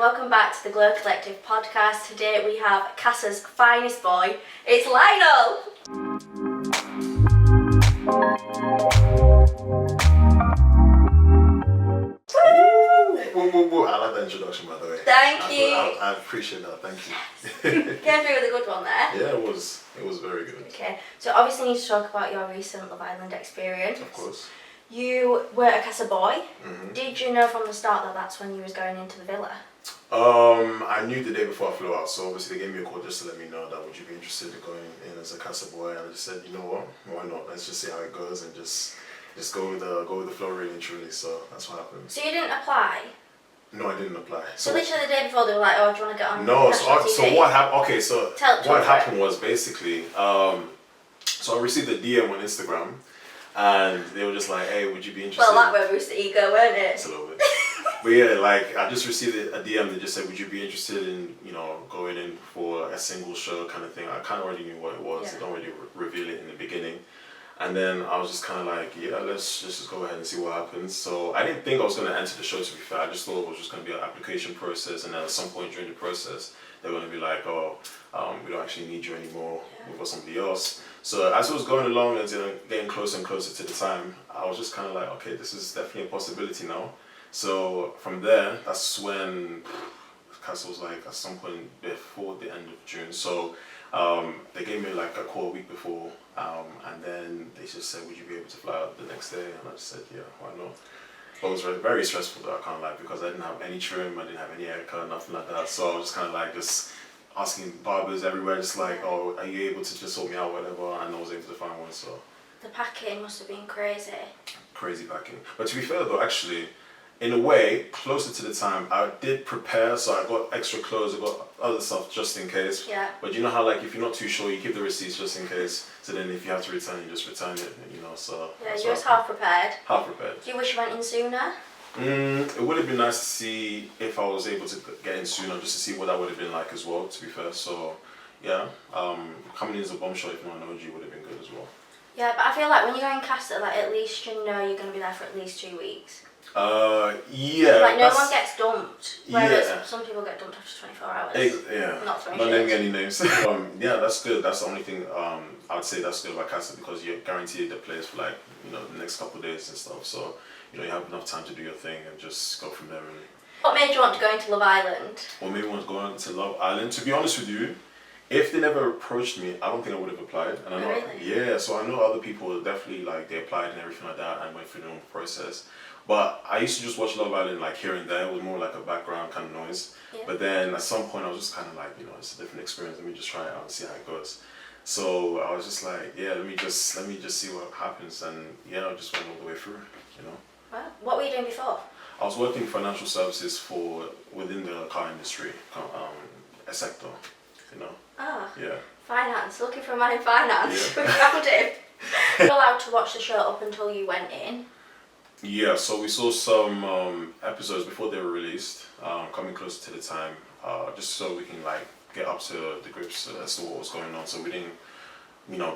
welcome back to the Glow Collective podcast. Today we have Casa's finest boy, it's Lionel! Woo. I like that introduction, by the way. Thank you. I appreciate that, thank you. Came through with a good one there. Yeah, it was very good. Okay, so obviously you need to talk about your recent Love Island experience. Of course. You were a Casa Boy. Mm-hmm. Did you know from the start that that's when you was going into the villa? I knew the day before I flew out, so obviously they gave me a call just to let me know that would you be interested in going in as a Casa Boy, and I just said, you know what, why not? Let's just see how it goes and just go with the flow, really and truly. So that's what happened. So you didn't apply? No, I didn't apply. So literally the day before they were like, oh, do you want to get on No, national TV? so what happened? Okay, so what happened was was basically, so I received a DM on Instagram, and they were just like, hey, would you be interested? Well, that went boost the ego, weren't it? It's a little bit. But yeah, like I just received a DM that just said, would you be interested in, going in for a single show kind of thing. I kind of already knew what it was. Yeah. I don't really reveal it in the beginning. And then I was just kind of like, yeah, let's just go ahead and see what happens. So I didn't think I was going to enter the show, to be fair. I just thought it was just going to be an application process. And then at some point during the process, they're going to be like, oh, we don't actually need you anymore. We've got somebody else. So as it was going along and getting closer and closer to the time, I was just kind of like, okay, this is definitely a possibility now. So from there, that's when Casa was like at some point before the end of June. So they gave me like a call a week before, and then they just said, would you be able to fly out the next day? And I just said, yeah, why not? But it was very, very stressful though, I can't lie, because I didn't have any trim, I didn't have any haircut, nothing like that. So I was just kind of like just asking barbers everywhere, just like, oh, are you able to just sort me out, whatever? And I was able to find one, so. The packing must have been crazy. Crazy packing. But to be fair though, actually, in a way, closer to the time, I did prepare, so I got extra clothes, I got other stuff just in case. Yeah. But you know how, like, if you're not too sure, you keep the receipts just in case. So then if you have to return, you just return it, so. Yeah, you was half prepared. Half prepared. Do you wish you went in sooner? It would have been nice to see if I was able to get in sooner, just to see what that would have been like as well, to be fair. So, yeah, coming in as a bombshell, if not an OG, would have been good as well. Yeah, but I feel like when you're in Casa, like, at least you know you're going to be there for at least 2 weeks. Yeah. Like, no one gets dumped, whereas yeah. some people get dumped after 24 hours. Yeah. Not throwing Not shade. naming any names. Yeah, that's good. That's the only thing I would say that's good about Casa, because you're guaranteed the players for like, the next couple of days and stuff. So, you have enough time to do your thing and just go from there, really. What made you want to go into Love Island? What made me want to go on to Love Island? To be honest with you, if they never approached me, I don't think I would have applied. And I know, really? Yeah, so I know other people definitely, like, they applied and everything like that and went through their own process. But I used to just watch Love Island, like, here and there. It was more like a background kind of noise. Yeah. But then at some point I was just kind of like, it's a different experience. Let me just try it out and see how it goes. So I was just like, yeah, let me just see what happens. And yeah, I just went all the way through, Well, what were you doing before? I was working financial services within the car industry, a sector, Ah, Yeah. finance. Looking for a man in finance. Yeah. We found him. You were allowed to watch the show up until you went in. Yeah, so we saw some episodes before they were released, coming closer to the time, just so we can like get up to the grips as to what was going on. So we didn't,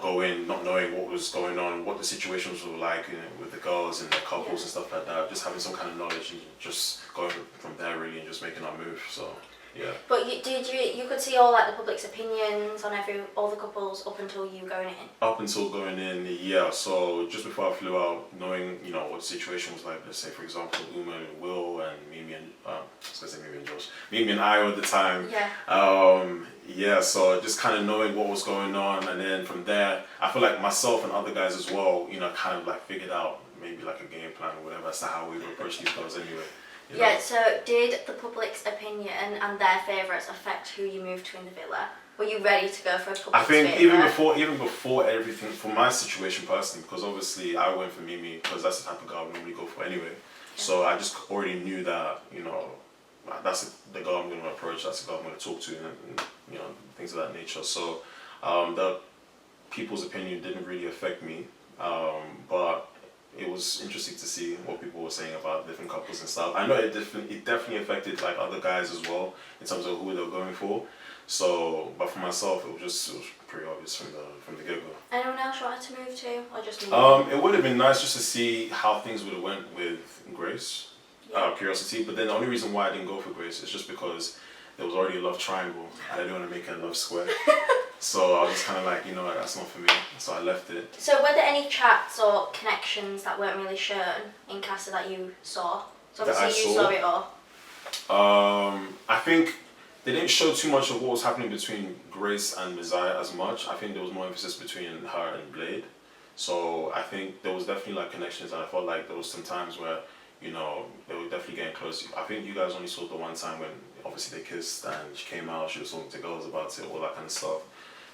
go in not knowing what was going on, what the situations were like with the girls and the couples and stuff like that. Just having some kind of knowledge and just going from there really and just making our move. So yeah. But you could see all like the public's opinions on all the couples up until you going in? Up until going in, yeah. So just before I flew out, knowing, what the situation was like, let's say for example, Uma and Will and Mimi and, I was going to say Mimi and Josh, Mimi and I at the time. Yeah. Yeah, so just kind of knowing what was going on, and then from there, I feel like myself and other guys as well, kind of like figured out maybe like a game plan or whatever as to how we would approach these girls anyway. Yeah, so did the public's opinion and their favourites affect who you moved to in the villa? Were you ready to go for a public's I think favourite? even before everything, for my situation personally, because obviously I went for Mimi because that's the type of girl I would normally go for anyway. Yeah. So I just already knew that, that's the girl I'm going to approach, that's the girl I'm going to talk to, and things of that nature. So the people's opinion didn't really affect me, but it was interesting to see what people were saying about different couples and stuff. I know it definitely affected like other guys as well in terms of who they were going for. So, but for myself, it was pretty obvious from the get-go. Anyone else you wanted to move to, or just me? It would have been nice just to see how things would have went with Grace. Yeah. Curiosity. But then the only reason why I didn't go for Grace is just because there was already a love triangle. I didn't want to make it a love square. So I was just kind of like, you know what, that's not for me. So I left it. So were there any chats or connections that weren't really shown in Casa that you saw? So That I obviously you saw? saw it all. I think they didn't show too much of what was happening between Grace and Messiah as much. I think there was more emphasis between her and Blade. So I think there was definitely like connections, and I felt like there was some times where, you know, they were definitely getting close. I think you guys only saw the one time when obviously they kissed and she came out, she was talking to girls about it, all that kind of stuff.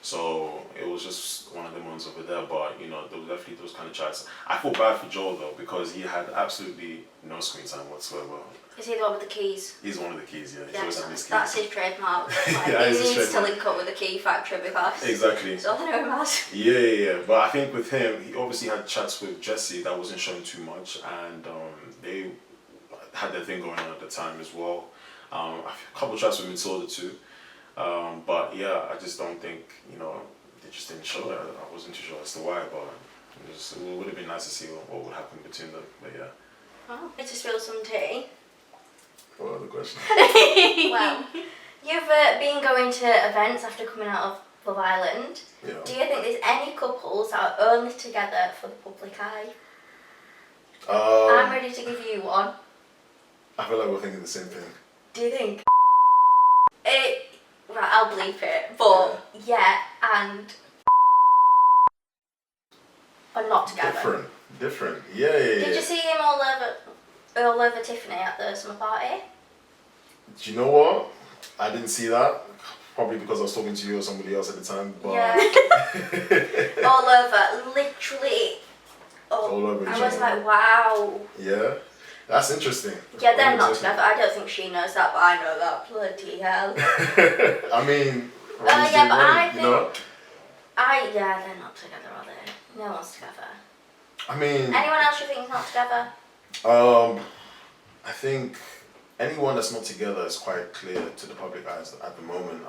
So it was just one of them ones over there, but you know, there was definitely those kind of chats. I feel bad for Joel though, because he had absolutely no screen time whatsoever. Is he the one with the keys? He's one of the keys, yeah. He's Yeah, always having his keys. that's his trademark. Like, Yeah, he it's his needs to trademark. link up with the key factory because Exactly. so I know him as. Yeah. But I think with him, he obviously had chats with Jesse that wasn't shown too much, and they had their thing going on at the time as well. A couple chats with Matilda too. But yeah, I just don't think, you know, they just didn't show it. I wasn't too sure as to why, but it would have been nice to see what would happen between them. But yeah. Oh, I just spill some tea. What other question? Well, you've been going to events after coming out of Love Island. Yeah. Do you think there's any couples that are only together for the public eye? I'm ready to give you one. I feel like we're thinking the same thing. Do you think? Right, I'll bleep it, but yeah, and are not together. Different. Yeah. Did you see him all over Tiffany at the summer party? Do you know what? I didn't see that. Probably because I was talking to you or somebody else at the time. But yeah. All over, literally. All over each I was other. like, wow. Yeah. That's interesting. Yeah, they're not together. I don't think she knows that, but I know that. Bloody hell. I mean, yeah, but I think. you know? Yeah, they're not together, are they? No one's together. I mean. Anyone else you think is not together? I think anyone that's not together is quite clear to the public eyes at the moment.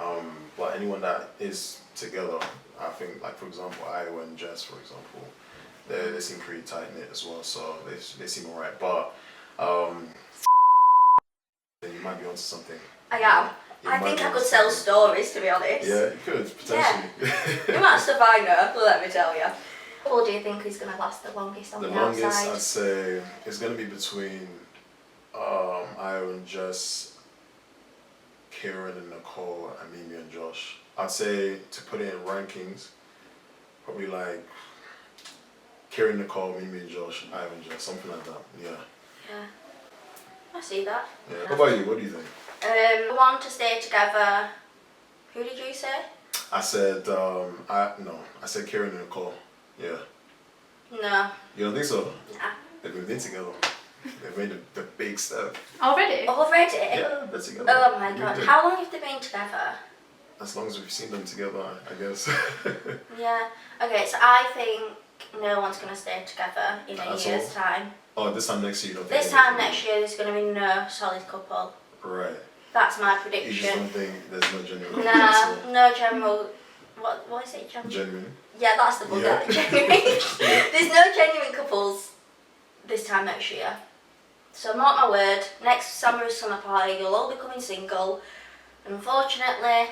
But anyone that is together, I think, like for example, Iowa and Jess, for example, they seem pretty tight knit as well. So they seem alright. But then you might be onto something. I am. You I might think be I onto could sell something. stories, to be honest. Yeah, you could potentially. The amount of stuff I know, let me tell you. What do you think is going to last the longest on the, The longest, outside? I'd say, is going to be between Io and Jess, Kieran and Nicole, and Mimi and Josh. I'd say, to put it in rankings, probably like Kieran, Nicole, Mimi and Josh, Io and Jess, something like that. Yeah. Yeah. I see that. Yeah. What about you? What do you think? Want to stay together. Who did you say? I said, I said Kieran and Nicole. Yeah. No. You don't think so? Nah. They've moved in together. They've made the big step. Already? Already? Yeah, they're together. Oh my Moved god. in. How long have they been together? As long as we've seen them together, I guess. Yeah. Okay, so I think no one's going to stay together in a At year's all? time. Oh, this time next year you don't think This they're time together? next year there's going to be no solid couple. Right. That's my You just prediction. don't think there's no genuine Nah, no general. What is it? genuine? Yeah, that's the bugger. Yeah. Genuine. Yeah. There's no genuine couples this time next year. So mark my word, next summer's summer party, you'll all be coming single. And unfortunately, I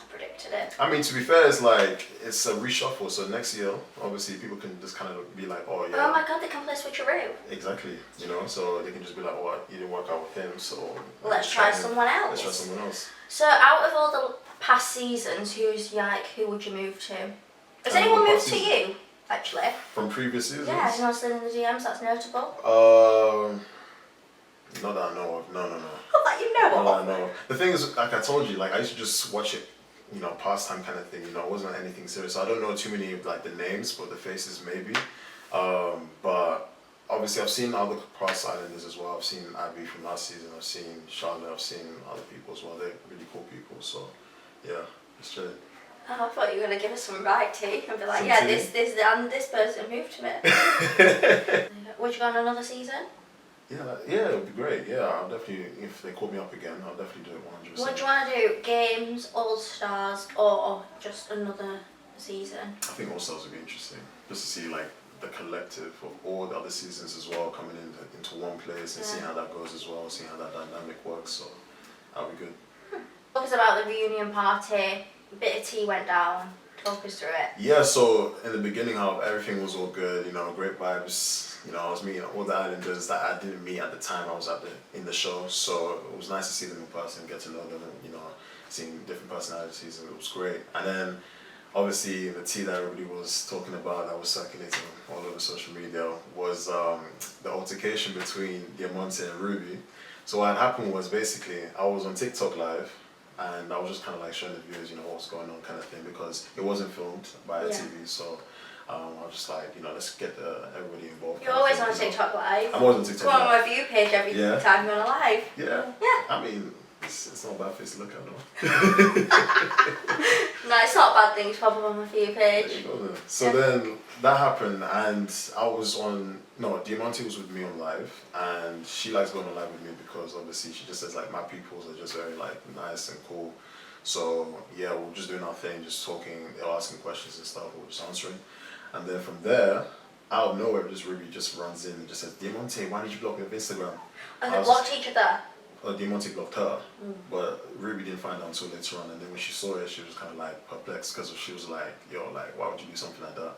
predicted it. I mean, to be fair, it's like, it's a reshuffle, so next year, obviously, people can just kind of be like, oh, yeah. Oh my god, they can play switcheroo. Exactly, you know, so they can just be like, oh, you didn't work out with him, so... Let's try him. someone else. Let's try someone else. So out of all the past seasons, who would you move to? Has Out of anyone the moved past to season? you, actually? From previous seasons? Yeah, anyone still in the DMs that's notable? Not that I know of, no. Not that you know Not of. that I know of. The thing is, like I told you, like I used to just watch it, you know, pastime kind of thing, you know, it wasn't anything serious. So I don't know too many of like the names, but the faces maybe. But obviously I've seen other past islanders as well. I've seen Abby from last season, I've seen Charlotte, I've seen other people as well. They're really cool people, so yeah, it's true. Oh, I thought you were going to give us some right tea and be like, Some yeah, tea? this person moved to me. Would you go on another season? Yeah, it would be great. Yeah, I'll definitely, if they call me up again, I'll definitely do it 100%. What do you want to do? Games, All Stars, or just another season? I think All Stars would be interesting, just to see like the collective of all the other seasons as well coming into one place and seeing how that goes as well, seeing how that dynamic works. So that'll be good. Talk us about the reunion party. A bit of tea went down. Talk us through it. Yeah, so in the beginning, how everything was all good, you know, great vibes. You know, I was meeting all the islanders that I didn't meet at the time I was in the show. So it was nice to see them in person, get to know them, and, you know, seeing different personalities, and it was great. And then, obviously, the tea that everybody was talking about, that was circulating all over social media, was the altercation between Diamante and Ruby. So what had happened was basically, I was on TikTok live, and I was just kind of like showing the viewers, you know, what's going on kind of thing, because it wasn't filmed by a TV. So I was just like, you know, let's get everybody involved. You're always on TikTok live. I'm always on TikTok live. Go on live. my view page every time you're on a live. Yeah. Yeah. I mean, it's not a bad face to look at, no. No, it's not a bad thing to pop up on my view page. There you go then. So then that happened, and I was on. No, Diamante was with me on live, and she likes going on live with me because obviously she just says like my peoples are just very like nice and cool. So yeah, we're just doing our thing, just talking, asking questions and stuff, we're just answering. And then from there, out of nowhere, just Ruby just runs in and just says, Diamante, why did you block me on Instagram? And they blocked each other. Diamante blocked her, but Ruby didn't find out until later on. And then when she saw it, she was kind of like perplexed because she was like, yo, like, why would you do something like that?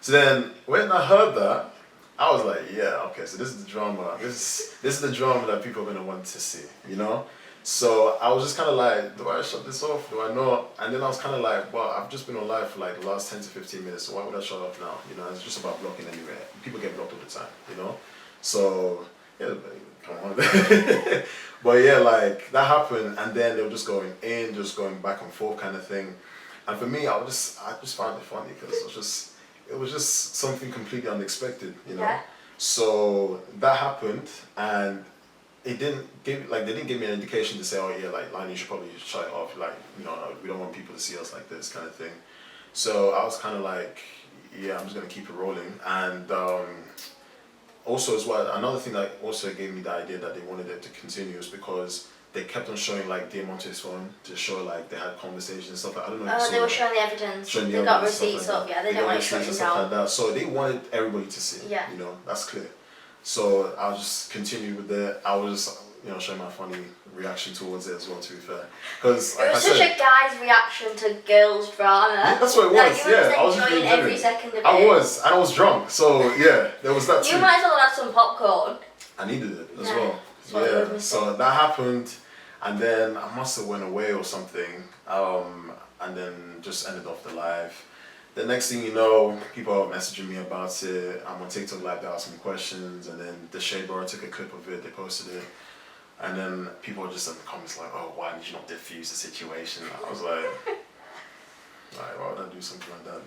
So then when I heard that, I was like, yeah, okay, so this is the drama. This is the drama that people are going to want to see, you know? So I was just kind of like, do I shut this off? Do I not? And then I was kind of like, well, I've just been on live for like the last 10 to 15 minutes, so why would I shut off now? You know, it's just about blocking anyway. People get blocked all the time, you know? So, yeah, come on. But yeah, like, that happened, and then they were just going in, just going back and forth kind of thing. And for me, I just found it funny, because it was just something completely unexpected, you know? Yeah. So that happened, and they didn't give me an indication to say, oh yeah, like, Lionel, you should probably shut it off, like, you know, we don't want people to see us like this kind of thing. So I was kind of like, yeah, I'm just gonna keep it rolling. And also as well, another thing that also gave me the idea that they wanted it to continue is because they kept on showing like Diamante's phone to show like they had conversations and stuff like, I don't know. Oh, they were showing the evidence. They got receipts up, yeah, they didn't want to shut it down. Like that. So they wanted everybody to see, you know, that's clear. So I just continued with it. I was, you know, showing my funny reaction towards it as well, to be fair. Because it was such a guy's reaction to girls' drama. Yeah, that's what it was. Like, you I was enjoying every second of it. I was drunk. So yeah, there was that too. You might as well have some popcorn. I needed it as well. Yeah. So that happened, and then I must have went away or something, and then just ended off the live. The next thing you know, people are messaging me about it. I'm on TikTok live, they ask me questions, and then the Shea Bar took a clip of it, they posted it. And then people are just in the comments like, oh, why did you not diffuse the situation? I was like, why would I do something like that?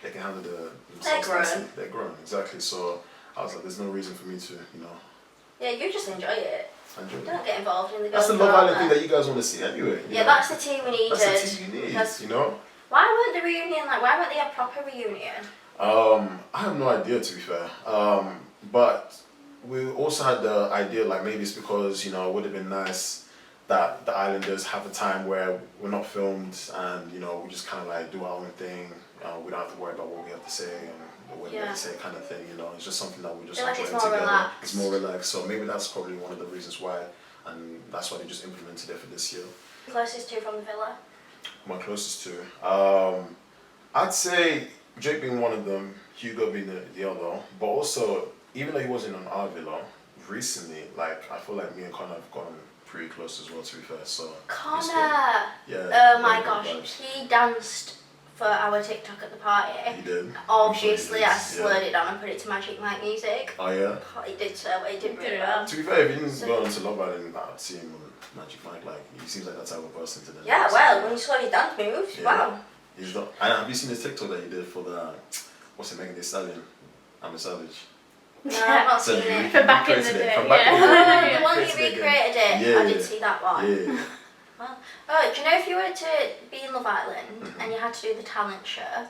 They can handle themselves. They're grown. They're grown, exactly. So I was like, there's no reason for me to, you know. Yeah, you just enjoy it. Don't get involved in the That's the Love Island thing that you guys want to see anyway. Yeah, that's the tea we needed. That's the tea you need, you know? Why weren't the reunion why weren't they a proper reunion? I have no idea, to be fair. But we also had the idea, like, maybe it's because, you know, it would have been nice that the Islanders have a time where we're not filmed and, you know, we just kind of like do our own thing. We don't have to worry about what we have to say and what we have to say kind of thing, you know. It's just something that we just enjoy together. Relaxed. It's more relaxed. So maybe that's probably one of the reasons why, and that's why they just implemented it for this year. Closest to from the villa? My closest to? I'd say Jake being one of them, Hugo being the other, but also, even though he wasn't on our villa, recently, like, I feel like me and Connor have gotten pretty close as well, to be fair, so. Connor! Yeah. Oh my gosh, he danced for our TikTok at the party. He did? Obviously, Sure I slurred it down and put it to Magic Mike music. Oh yeah? He did he did really well. To be fair, if he didn't go on to Love Island, I'd see him on Magic Mike, like, he seems like that type of person to them. Yeah, well, when you saw his dance moves, wow. He's not. And have you seen his TikTok that he did for the, what's it, Megan Thee Stallion? I'm a Savage. No, I've not seen it. For back in the day, yeah. The one he recreated it, I did see that one. Yeah. Well, do you know if you were to be in Love Island and you had to do the talent show,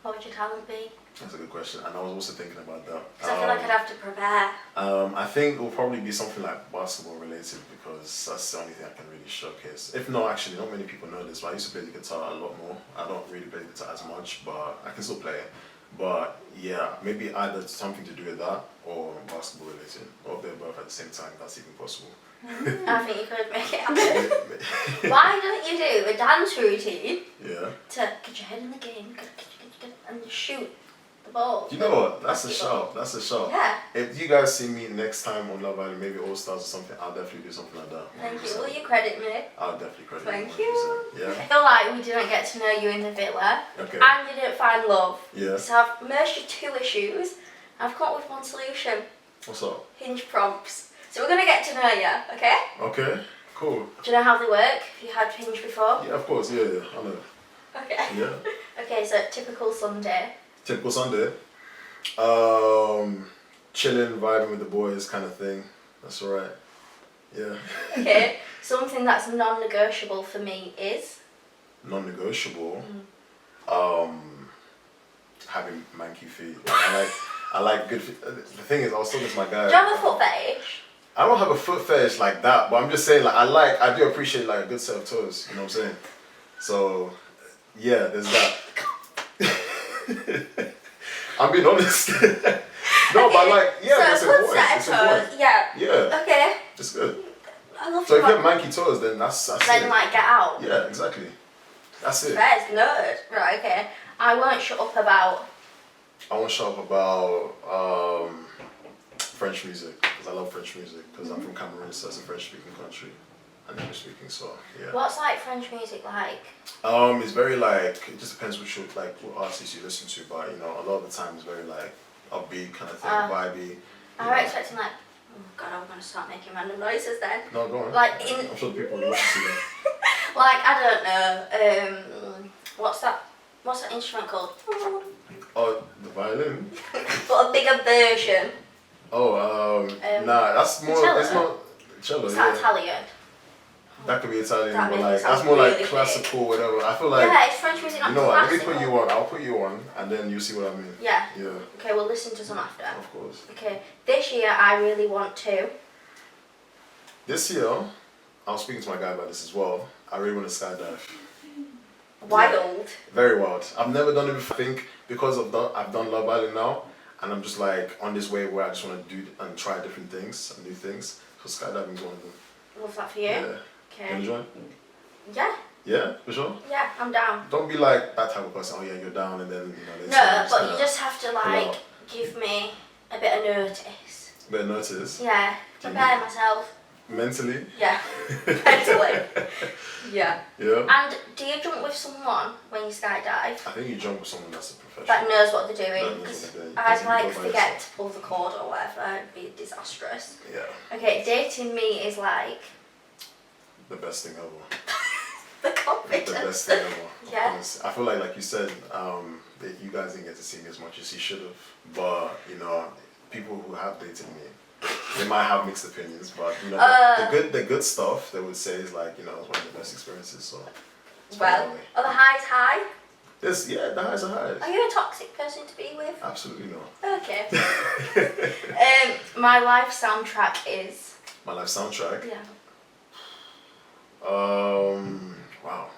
what would your talent be? That's a good question, and I was also thinking about that. Because I feel like I'd have to prepare. I think it will probably be something like basketball related, because that's the only thing I can really showcase. If not, actually, not many people know this, but I used to play the guitar a lot more. I don't really play the guitar as much, but I can still play it. But yeah, maybe either something to do with that or basketball related, or they're both at the same time. That's even possible. I think you could make it happen. Why don't you do a dance routine Yeah. to get your head in the game and shoot the ball? You know what? That's a basketball. shout. That's a shout. Yeah. If you guys see me next time on Love Island, maybe All Stars or something, I'll definitely do something like that. Thank you. 100%. Will you credit me? I'll definitely credit Thank you. you. 100%. Yeah. I feel like we didn't get to know you in the villa. Okay. And you didn't find love. Yeah. So I've merged your two issues. I've come up with one solution. What's up? Hinge prompts. So we're going to get to know you, okay? Okay. Cool. Do you know how they work? Have you had Hinge before? Yeah, of course. Yeah, yeah. I know. Okay. Yeah. Okay, so typical Sunday. Typical Sunday. Chilling, vibing with the boys, kind of thing. That's alright. Yeah. Okay, something that's non-negotiable for me is? Non-negotiable. Having manky feet. I like good feet. The thing is, I was talking to my guy. Do you have a foot fetish? I don't have a foot fetish like that, but I'm just saying, like, I do appreciate like a good set of toes. You know what I'm saying? So, yeah, there's that. I'm being honest. No, okay. but like, yeah, so that's a good important. set It's of toes. important. Yeah. Yeah, Okay. it's good. I love So if you that. have manky toes, then that's Then it. you might get out. Yeah, exactly. That's it. That is good. Right, okay. I won't shut up about. I want to shut up about French music because I love French music because I'm from Cameroon, so it's a French-speaking country, and English speaking. So yeah. What's like French music like? It's very like it just depends what artists you listen to, but you know a lot of the time it's very like upbeat kind of thing, vibey. I was expecting like. Oh god, I'm gonna start making random noises then. No, go on. Like in. I'm sure the people will listen to that. Like I don't know. What's that instrument called? Oh, the violin. But a bigger version. Oh, nah, that's more. cello? It's not cello. Is that Yeah. Italian? That could be Italian, That but really like sounds that's more like really classical, whatever. I feel like. Yeah, it's French music, not You know what? Let me classical. put you on. I'll put you on, and then you see what I mean. Yeah. Yeah. Okay, we'll listen to some after. Of course. Okay, this year I really want to. This year, I was speaking to my guy about this as well. I really want to skydive. Wild. Very wild. I've never done it before. I think because I've done Love Island now, and I'm just like on this way where I just want to do and try different things and new things. So skydiving is one of them. Love that for you. Yeah. Okay. Can you join? Yeah. Yeah, for sure. Yeah, I'm down. Don't be like that type of person. Oh yeah, you're down, and then you know. No, but you just have to like give me a bit of notice. Bit of notice. Yeah. Prepare myself. Mentally. Yeah. Mentally. Yeah. Yeah. And do you jump with someone when you skydive I think you jump with someone that's a professional. that knows what they're That doing? knows Because what they're doing. I'd Because like you go by forget yourself. to pull the cord or whatever. It'd be disastrous. Yeah. Okay, dating me is like The best thing ever. the The confidence. best thing ever. Yeah. Honestly. I feel like you said, that you guys didn't get to see me as much as you should have. But you know, people who have dated me, they might have mixed opinions. But you know, the good stuff they would say is like you know it's one of the best experiences. So. it's put it that Well, way. are the highs high? The highs are highs. Are you a toxic person to be with? Absolutely not. Okay. My life soundtrack is. My life soundtrack. Yeah. Wow.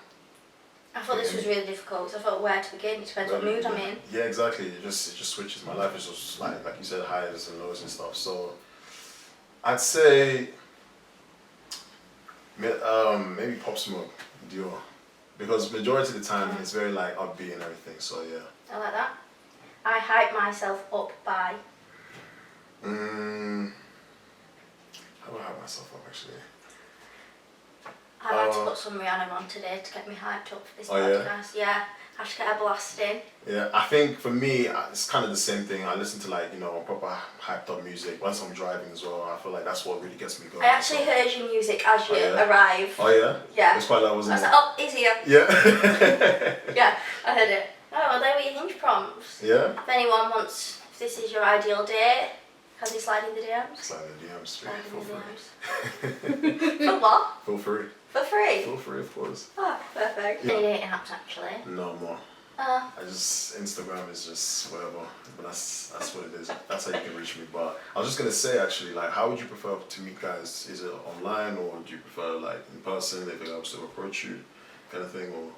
I thought this was really difficult because I thought where to begin. It depends what mood I'm in. Yeah, exactly. It just switches. My life is just like you said, highs and lows and stuff. So I'd say maybe Pop Smoke, Dior, because majority of the time it's very like upbeat and everything. So yeah. I like that. I hype myself up by. How do I hype myself up actually? I had to put some Rihanna on today to get me hyped up for this Oh, yeah? podcast. Yeah. I should get her blasting. Yeah, I think for me, it's kind of the same thing. I listen to like, you know, proper hyped up music. Once I'm driving as well, I feel like that's what really gets me going. I actually heard your music as you yeah? arrived. Oh yeah? Yeah. It was quite loud, I wasn't was it? like, oh, he's here. Yeah. Yeah, I heard it. Oh, well, there were your hinge prompts. Yeah? If anyone wants, if this is your ideal date, can they slide in the DMs? Slide in the DMs straight. Slide Feel in the free. DMs. For what? Feel free. For free? Feel free, of course. Oh, perfect. Yeah. Any dating apps, actually? No more. Instagram is just whatever, but that's what it is. That's how you can reach me. But I was just gonna say actually, like, how would you prefer to meet guys? Is it online or do you prefer like in person if they also approach you? kind of thing, or?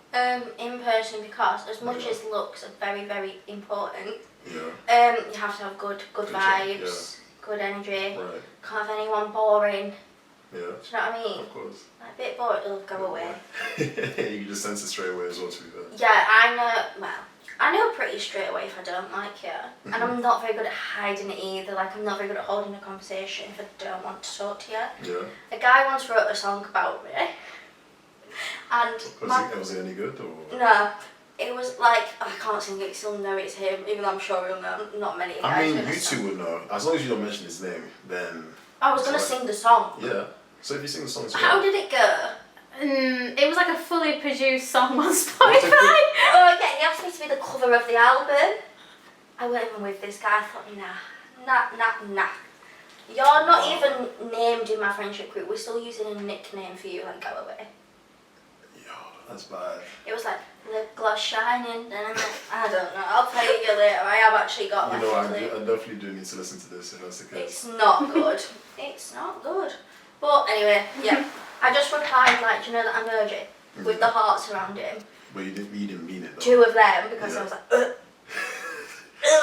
In person, because as much Yeah. as looks are very, very important, Yeah. you have to have good Good job, vibes, good energy. Right. Can't have anyone boring. Yeah. Do you know what I mean? Of course. Like, a bit bored, it'll go away. You can just sense it straight away as well, to be fair. Yeah, I know pretty straight away if I don't like you. And I'm not very good at hiding it either. Like, I'm not very good at holding a conversation if I don't want to talk to you. Yeah. A guy once wrote a song about me. And Was it any good, or? no, it was like, I can't sing it, he'll know it's him, even though I'm sure he'll know. Not many guys. I mean, know you this two song. would know. As long as you don't mention his name, then... I was going to sing the song. Yeah. So if you sing the song, How did it go? It was like a fully produced song on Spotify. Oh, yeah, he asked me to be the cover of the album. I went even with this guy. I thought, nah. You're not even named in my friendship group. We're still using a nickname for you, like, go away. Yo, that's bad. It was like, lip gloss shining. I don't know. I'll play it you later. I have actually got You like know, a I clip. definitely do need to listen to this if that's the case. It's not good. It's not good. But anyway, yeah. I just replied, like, do you know that emoji with the hearts around him? But you didn't mean it though. 2 of them, because Yeah. I was like,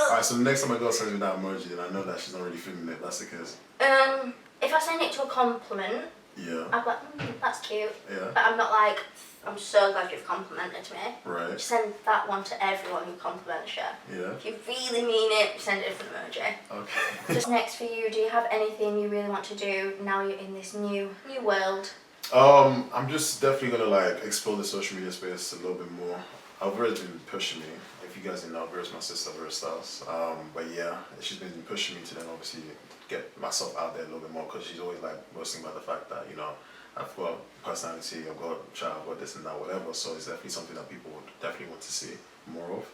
Alright, so the next time I go send me that emoji, then I know that she's not really feeling it. That's the case. If I send it to a compliment, Yeah. I'm like, that's cute. Yeah. But I'm not like, I'm so glad you've complimented me. Right. Just send that one to everyone who compliments you. Yeah. If you really mean it, send a different emoji. Okay. Just next for you, do you have anything you really want to do now you're in this new world? I'm just definitely gonna like explore the social media space a little bit more. Alvara's been pushing me. If you guys didn't know, Alvara's my sister, Alvara Styles. But yeah, she's been pushing me to then obviously get myself out there a little bit more, because she's always like boasting about the fact that, you know, I've got personality, I've got child, I've got this and that, whatever. So it's definitely something that people would definitely want to see more of.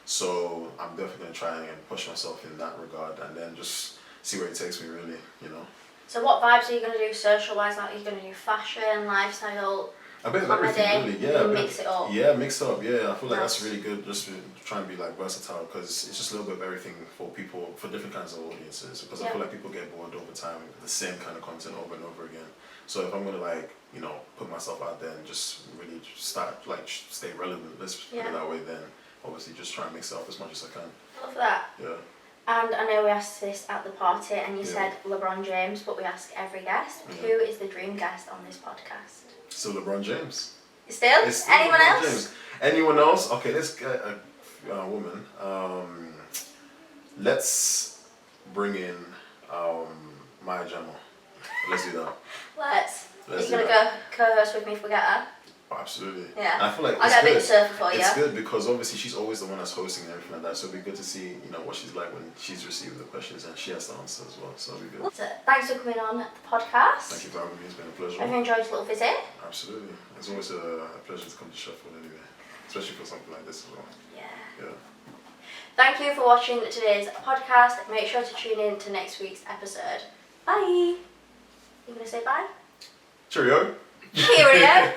So I'm definitely gonna try and push myself in that regard, and then just see where it takes me, really, you know. So what vibes are you going to do social-wise? Like, are you going to do fashion, lifestyle, A bit of comedy? everything, really. Yeah. Mix it up. Yeah, mix it up. Yeah, I feel like that's Nice. really good. Just to try and be like versatile, because it's just a little bit of everything for people, for different kinds of audiences. Because I feel like people get bored over time with the same kind of content over and over again. So if I'm gonna like, you know, put myself out there and just really start like stay relevant, let's put it that way, then obviously just try and mix it up as much as I can. Love that. Yeah. And I know we asked this at the party and you said LeBron James, but we ask every guest, who is the dream guest on this podcast? So LeBron James. Still? It's still Anyone LeBron else? James. Anyone else? Okay, let's get a woman. Let's bring in Maya Jama. Let's do that. Let's. Are Let's you do going to go co-host with me if we get her? Oh, absolutely. Yeah. And I feel like I'll it's get a bit good. of surfer for you. It's good because obviously she's always the one that's hosting and everything like that. So it'd be good to see, you know, what she's like when she's receiving the questions and she has to answer as well. So it'd be good. So, thanks for coming on the podcast. Thank you for having me. It's been a pleasure. Have you enjoyed your little visit? Absolutely. It's always a pleasure to come to Sheffield anyway, especially for something like this as well. Yeah. Thank you for watching today's podcast. Make sure to tune in to next week's episode. Bye. You going to say bye? Cheerio. Cheerio.